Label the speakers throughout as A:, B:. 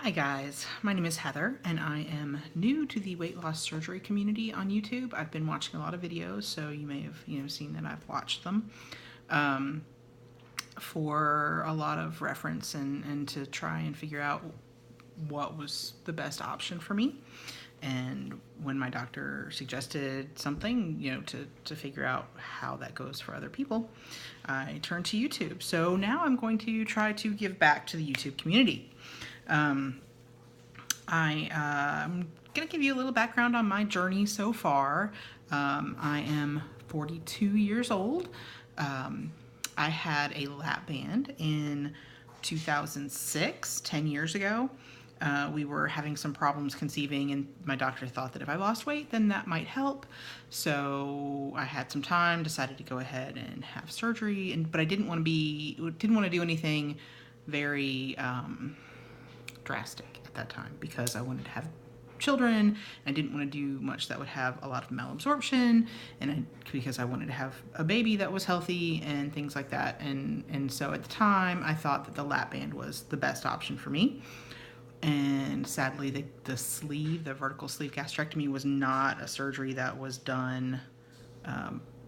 A: Hi guys, my name is Heather and I am new to the weight loss surgery community on YouTube. I've been watching a lot of videos, so you may have seen that I've watched them for a lot of reference and to try and figure out what was the best option for me. And when my doctor suggested something, to figure out how that goes for other people, I turned to YouTube. So now I'm going to try to give back to the YouTube community. I'm going to give you a little background on my journey so far. I am 42 years old. I had a lap band in 2006, 10 years ago. We were having some problems conceiving, and my doctor thought that if I lost weight, then that might help. So I had some time, decided to go ahead and have surgery, but I didn't want to do anything very drastic at that time because I wanted to have children. I didn't want to do much that would have a lot of malabsorption, because I wanted to have a baby that was healthy and things like that. And so at the time, I thought that the lap band was the best option for me. And sadly, the vertical sleeve gastrectomy was not a surgery that was done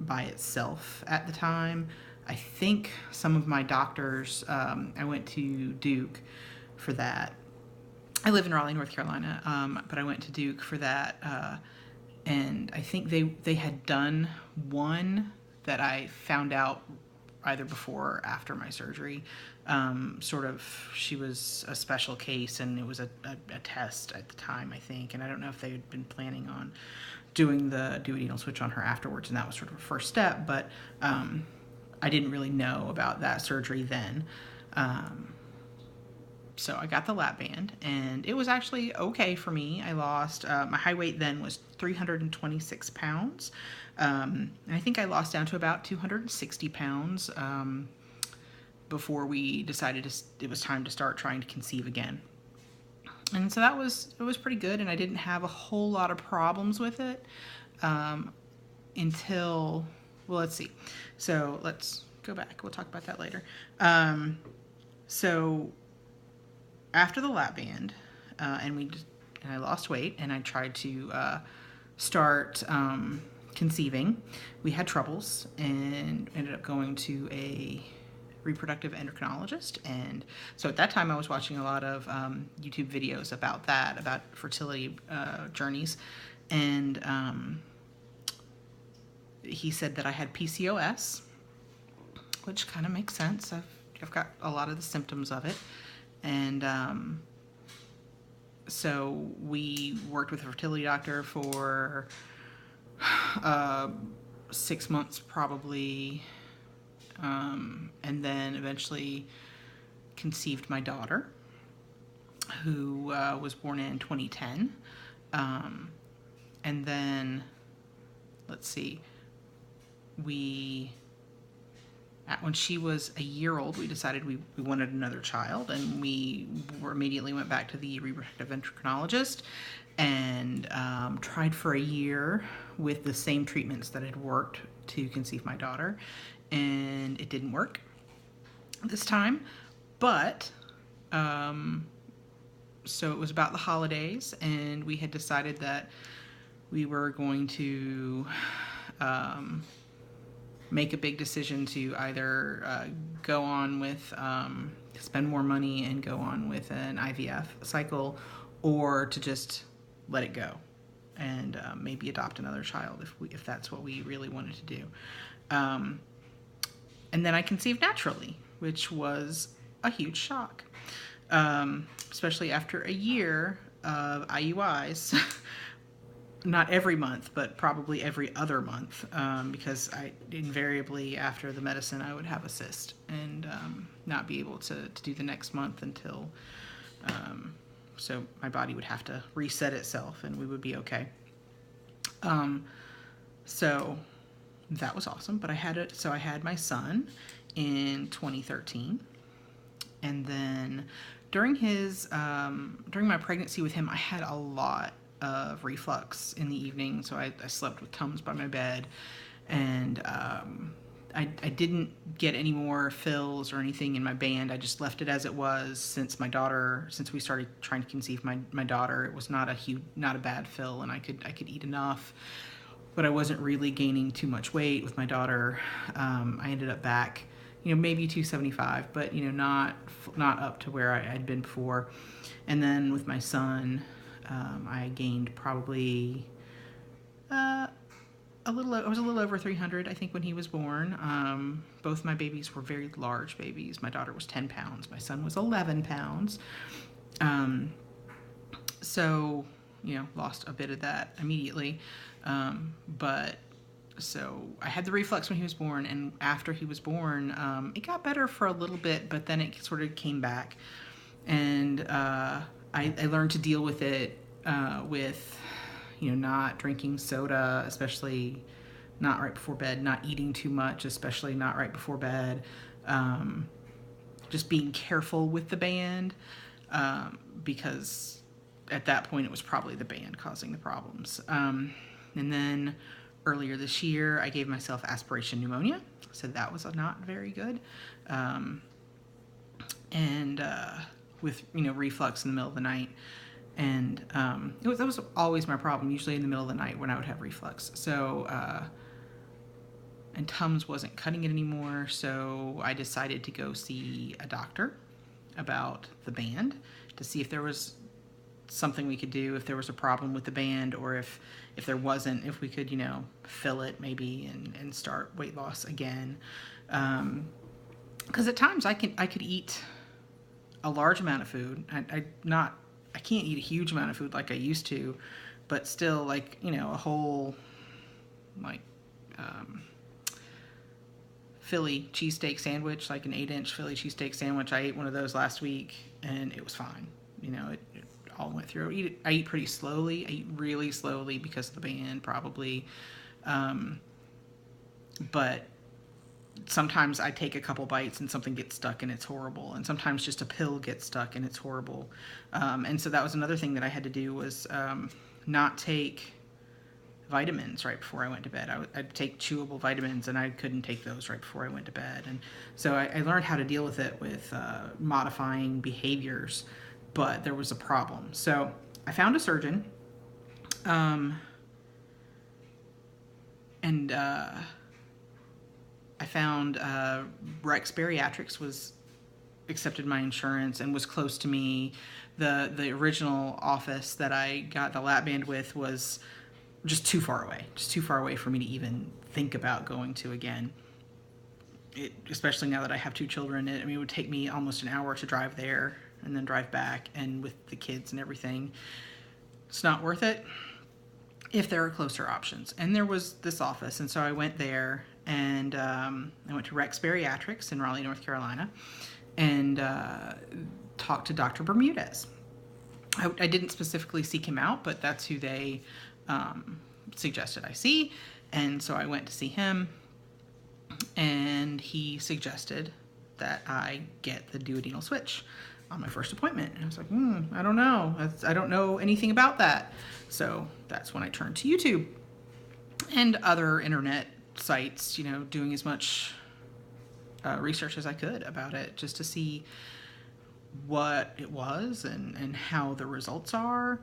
A: by itself at the time. I think some of my doctors, I went to Duke for that. I live in Raleigh, North Carolina, but I went to Duke for that, and I think they had done one that I found out either before or after my surgery. She was a special case, and it was a test at the time, I think, and I don't know if they had been planning on doing the duodenal switch on her afterwards, and that was sort of a first step, but I didn't really know about that surgery then. So I got the lap band, and it was actually okay for me. I lost, my height weight then was 326 pounds. And I think I lost down to about 260 pounds before we decided it was time to start trying to conceive again. And so it was pretty good, and I didn't have a whole lot of problems with it until, well, let's see. So let's go back. We'll talk about that later. So after the lap band, and I lost weight, and I tried to start conceiving. We had troubles and ended up going to a reproductive endocrinologist. And so at that time, I was watching a lot of YouTube videos about fertility journeys. And he said that I had PCOS, which kind of makes sense. I've got a lot of the symptoms of it. And so we worked with a fertility doctor for 6 months probably, and then eventually conceived my daughter, who was born in 2010. And then, let's see, when she was a year old, we decided we wanted another child, and we immediately went back to the reproductive endocrinologist and tried for a year with the same treatments that had worked to conceive my daughter, and it didn't work this time. But so it was about the holidays, and we had decided that we were going to make a big decision to either go on with, spend more money and go on with an IVF cycle, or to just let it go and maybe adopt another child if that's what we really wanted to do. And then I conceived naturally, which was a huge shock, especially after a year of IUIs. Not every month, but probably every other month, because I invariably, after the medicine, I would have a cyst and not be able to do the next month until, so my body would have to reset itself and we would be okay. So that was awesome, but I had my son in 2013, and then during my pregnancy with him, I had a lot of reflux in the evening, so I slept with Tums by my bed, and I didn't get any more fills or anything in my band. I just left it as it was since we started trying to conceive my daughter. It was not a bad fill, and I could eat enough, but I wasn't really gaining too much weight with my daughter. I ended up back, maybe 275, but not up to where I had been before. And then with my son, I gained probably I was a little over 300, I think, when he was born. Both my babies were very large babies. My daughter was 10 pounds. My son was 11 pounds. So, lost a bit of that immediately. But so I had the reflux when he was born, and after he was born, it got better for a little bit, but then it sort of came back. And I learned to deal with it with not drinking soda, especially not right before bed, not eating too much, especially not right before bed, just being careful with the band, because at that point it was probably the band causing the problems. And then earlier this year, I gave myself aspiration pneumonia, so that was not very good. And with reflux in the middle of the night. And that was always my problem, usually in the middle of the night when I would have reflux. So, and Tums wasn't cutting it anymore, so I decided to go see a doctor about the band to see if there was something we could do, if there was a problem with the band, or if there wasn't, if we could, fill it maybe and start weight loss again. Because at times I could eat a large amount of food. I can't eat a huge amount of food like I used to, but still, a whole, Philly cheesesteak sandwich, like an 8-inch Philly cheesesteak sandwich. I ate one of those last week, and it was fine. It all went through. I eat pretty slowly. I eat really slowly because of the band, probably. But sometimes I take a couple bites and something gets stuck and it's horrible. And sometimes just a pill gets stuck and it's horrible. And so that was another thing that I had to do was not take vitamins right before I went to bed. I'd take chewable vitamins, and I couldn't take those right before I went to bed. And so I learned how to deal with it with modifying behaviors, but there was a problem. So I found a surgeon, and I found Rex Bariatrics accepted my insurance and was close to me. The original office that I got the Lapband with was just too far away for me to even think about going to again. Especially now that I have 2 children, it would take me almost an hour to drive there and then drive back, and with the kids and everything, it's not worth it if there are closer options. And there was this office, and so I went there, and I went to Rex Bariatrics in Raleigh, North Carolina, and talked to Dr. Bermudez. I didn't specifically seek him out, but that's who they suggested I see, and so I went to see him, and he suggested that I get the duodenal switch on my first appointment. And I was like, I don't know. I don't know anything about that. So that's when I turned to YouTube and other internet sites, doing as much research as I could about it, just to see what it was and how the results are.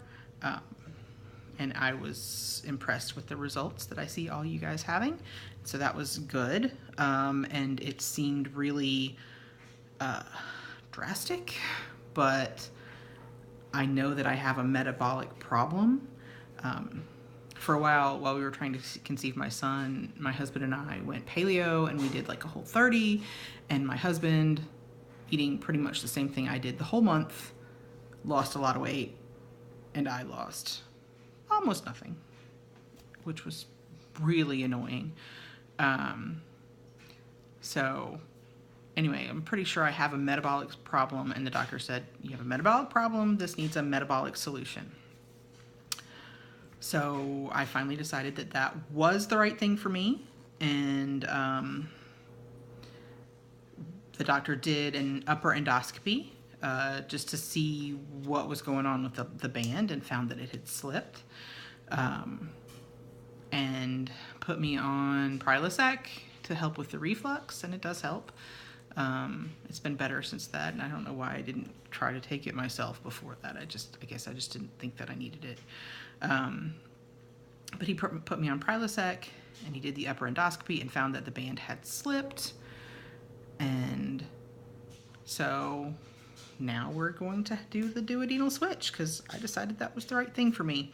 A: And I was impressed with the results that I see all you guys having. So that was good. And it seemed really drastic, but I know that I have a metabolic problem. For a while we were trying to conceive my son, my husband and I went paleo, and we did like a Whole30, and my husband, eating pretty much the same thing I did the whole month, lost a lot of weight, and I lost almost nothing, which was really annoying. So anyway, I'm pretty sure I have a metabolic problem, and the doctor said, you have a metabolic problem, this needs a metabolic solution. So I finally decided that was the right thing for me, and the doctor did an upper endoscopy just to see what was going on with the band, and found that it had slipped, and put me on Prilosec to help with the reflux, and it does help. It's been better since that, and I don't know why I didn't try to take it myself before that. I guess I just didn't think that I needed it. But he put me on Prilosec, and he did the upper endoscopy and found that the band had slipped. And so now we're going to do the duodenal switch because I decided that was the right thing for me.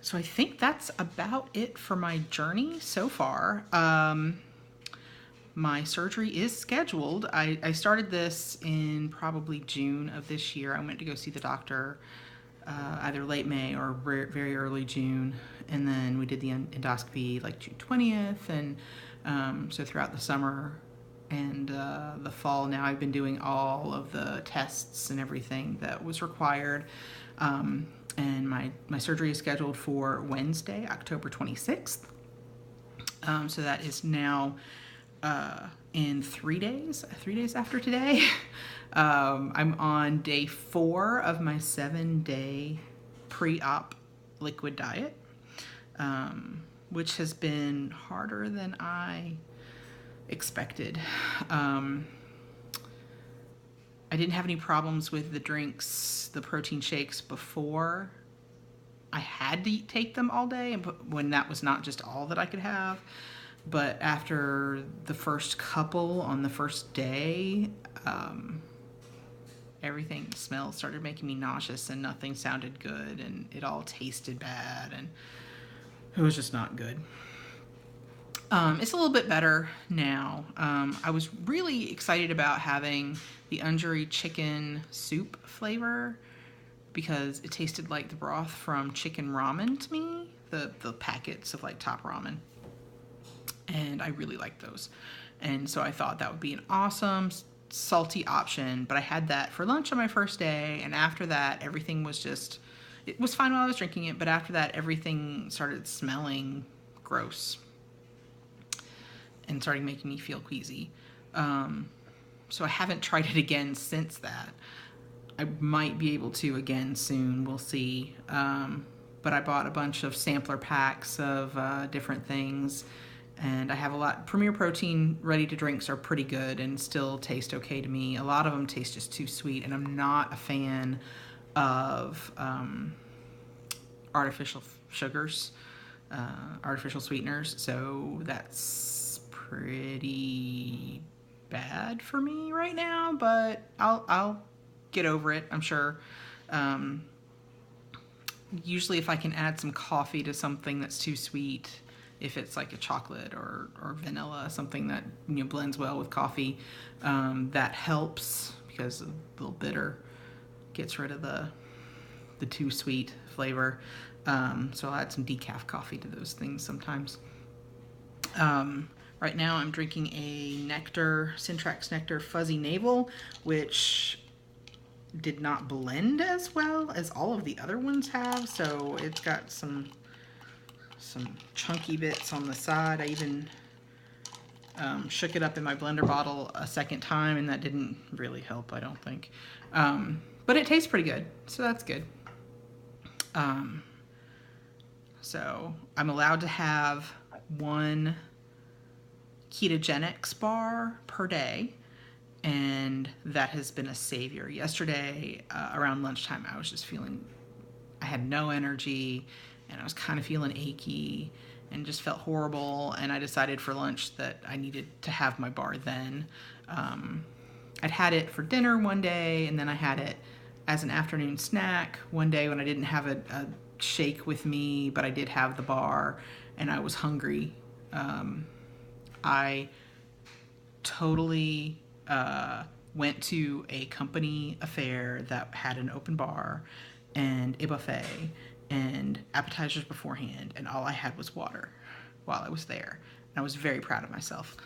A: So I think that's about it for my journey so far. My surgery is scheduled. I started this in probably June of this year. I went to go see the doctor either late May or very early June. And then we did the endoscopy like June 20th. And so throughout the summer and the fall, now I've been doing all of the tests and everything that was required. And my surgery is scheduled for Wednesday, October 26th. So that is now in 3 days after today. I'm on day 4 of my 7-day pre-op liquid diet, which has been harder than I expected. I didn't have any problems with the drinks, the protein shakes before I had to take them all day, and when that was not just all that I could have. But after the first couple on the first day, everything started making me nauseous, and nothing sounded good, and it all tasted bad, and it was just not good. It's a little bit better now. I was really excited about having the Unjuri chicken soup flavor because it tasted like the broth from chicken ramen to me, the packets of like Top Ramen. And I really like those. And so I thought that would be an awesome salty option, but I had that for lunch on my first day, and after that everything was it was fine while I was drinking it, but after that everything started smelling gross and started making me feel queasy. So I haven't tried it again since that. I might be able to again soon, we'll see. But I bought a bunch of sampler packs of different things, and I have a lot. Premier Protein ready-to-drinks are pretty good and still taste okay to me. A lot of them taste just too sweet, and I'm not a fan of artificial sugars, artificial sweeteners, so that's pretty bad for me right now, but I'll get over it, I'm sure. Usually if I can add some coffee to something that's too sweet, if it's like a chocolate or vanilla, something that blends well with coffee, that helps because a little bitter gets rid of the too sweet flavor. So I'll add some decaf coffee to those things sometimes. Right now I'm drinking a Syntrax Nectar Fuzzy Navel, which did not blend as well as all of the other ones have, so it's got some chunky bits on the side. I even shook it up in my blender bottle a second time, and that didn't really help, I don't think. But it tastes pretty good, so that's good. So I'm allowed to have 1 ketogenics bar per day, and that has been a savior. Yesterday, around lunchtime, I was just I had no energy, and I was kind of feeling achy and just felt horrible, and I decided for lunch that I needed to have my bar then. I'd had it for dinner one day, and then I had it as an afternoon snack one day when I didn't have a shake with me, but I did have the bar, and I was hungry. I totally went to a company affair that had an open bar and a buffet and appetizers beforehand, and all I had was water while I was there. And I was very proud of myself.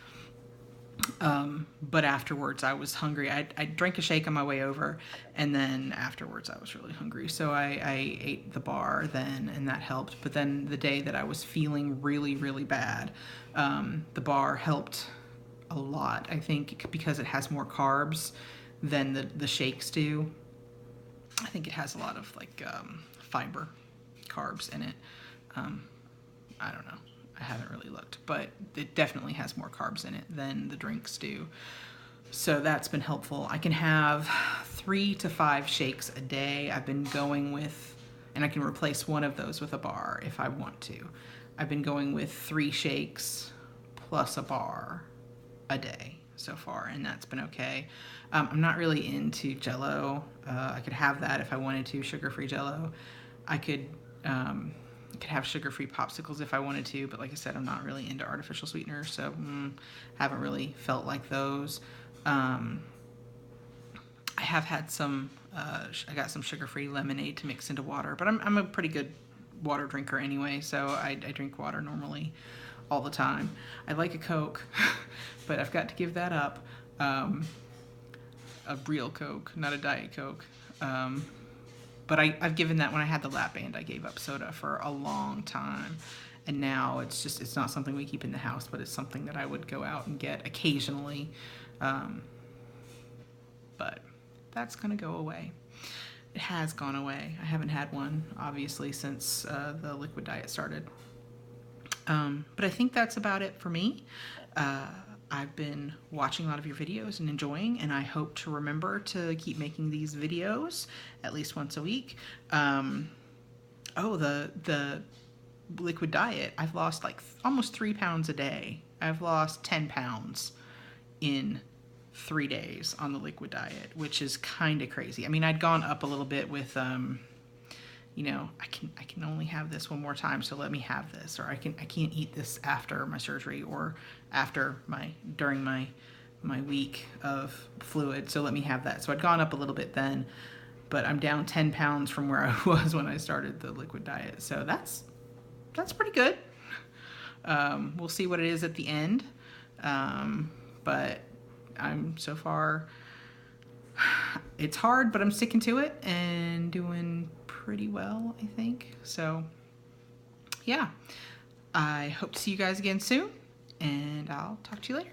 A: But afterwards I was hungry. I drank a shake on my way over, and then afterwards I was really hungry. So I ate the bar then, and that helped. But then the day that I was feeling really, really bad, the bar helped a lot, I think, because it has more carbs than the shakes do. I think it has a lot of like fiber carbs in it. I don't know. I haven't really looked, but it definitely has more carbs in it than the drinks do. So that's been helpful. I can have 3 to 5 shakes a day. I've been going with, and I can replace one of those with a bar if I want to. I've been going with 3 shakes plus a bar a day so far, and that's been okay. I'm not really into Jell-O. I could have that if I wanted to, sugar-free Jell-O. I could have sugar-free popsicles if I wanted to, but like I said, I'm not really into artificial sweeteners, so haven't really felt like those. I have had some, I got some sugar-free lemonade to mix into water, but I'm a pretty good water drinker anyway, so I drink water normally all the time. I like a Coke, but I've got to give that up. A real Coke, not a Diet Coke. But I've given that when I had the Lapband. I gave up soda for a long time. And now it's not something we keep in the house, but it's something that I would go out and get occasionally. But that's going to go away. It has gone away. I haven't had one, obviously, since the liquid diet started. But I think that's about it for me. I've been watching a lot of your videos and enjoying, and I hope to remember to keep making these videos at least once a week. The liquid diet, I've lost like almost 3 pounds a day. I've lost 10 pounds in 3 days on the liquid diet, which is kind of crazy. I mean, I'd gone up a little bit with, I can only have this one more time, so let me have this, or I can't eat this after my surgery or during my week of fluid, so let me have that. So I'd gone up a little bit then, but I'm down 10 pounds from where I was when I started the liquid diet, so that's pretty good. We'll see what it is at the end, but I'm so far, it's hard, but I'm sticking to it and doing pretty well, I think. So yeah, I hope to see you guys again soon, and I'll talk to you later.